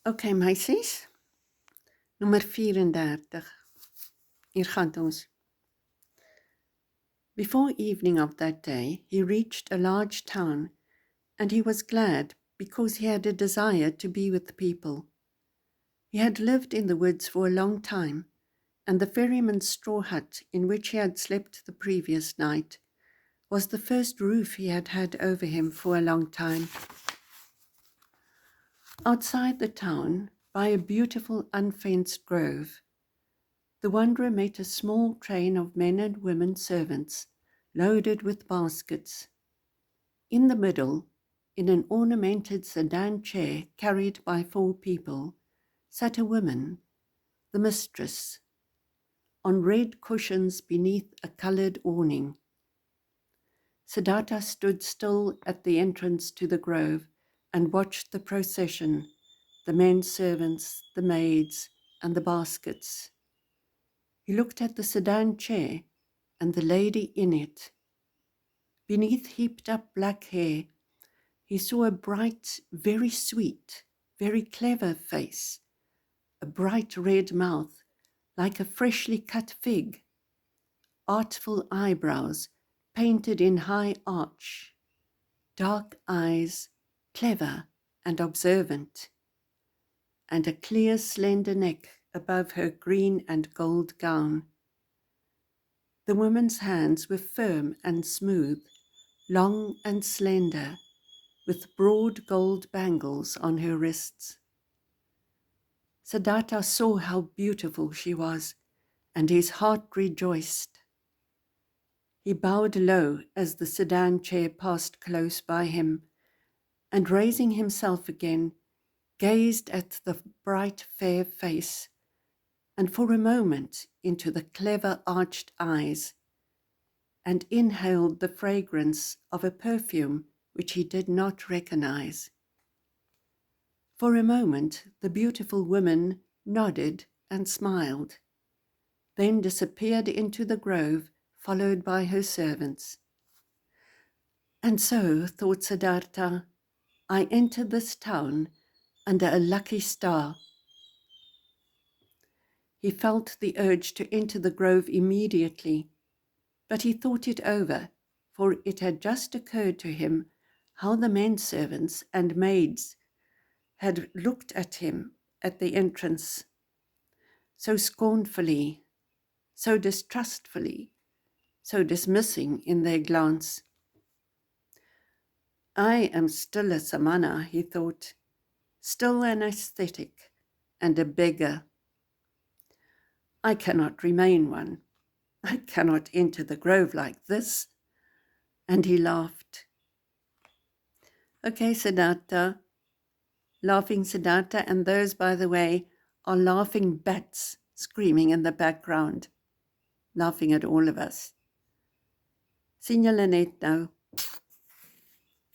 Okay, meisies. Nommer 34. Hier gaan ons. Before evening of that day, he reached a large town, and he was glad because he had a desire to be with people. He had lived in the woods for a long time, and the ferryman's straw hut in which he had slept the previous night was the first roof he had had over him for a long time. Outside the town, by a beautiful unfenced grove, the wanderer met a small train of men and women servants, loaded with baskets. In the middle, in an ornamented sedan chair carried by 4 people, sat a woman, the mistress, on red cushions beneath a coloured awning. Siddharta stood still at the entrance to the grove and watched the procession, the men servants, the maids, and the baskets. He looked at the sedan chair and the lady in it. Beneath heaped up black hair, he saw a bright, very sweet, very clever face, a bright red mouth like a freshly cut fig, artful eyebrows painted in high arch, dark eyes, clever and observant, and a clear, slender neck above her green and gold gown. The woman's hands were firm and smooth, long and slender, with broad gold bangles on her wrists. Siddharta saw how beautiful she was, and his heart rejoiced. He bowed low as the sedan chair passed close by him, and raising himself again, gazed at the bright, fair face, and for a moment into the clever arched eyes, and inhaled the fragrance of a perfume which he did not recognize. For a moment, the beautiful woman nodded and smiled, then disappeared into the grove, followed by her servants. And so, thought Siddharta, I entered this town under a lucky star. He felt the urge to enter the grove immediately, but he thought it over, for it had just occurred to him how the men servants and maids had looked at him at the entrance, so scornfully, so distrustfully, so dismissing in their glance. I am still a samana, he thought, still an aesthetic and a beggar. I cannot remain one. I cannot enter the grove like this. And he laughed. Okay, Siddharta, laughing Siddharta, and those, by the way, are laughing bats screaming in the background, laughing at all of us. Sien julle net nou.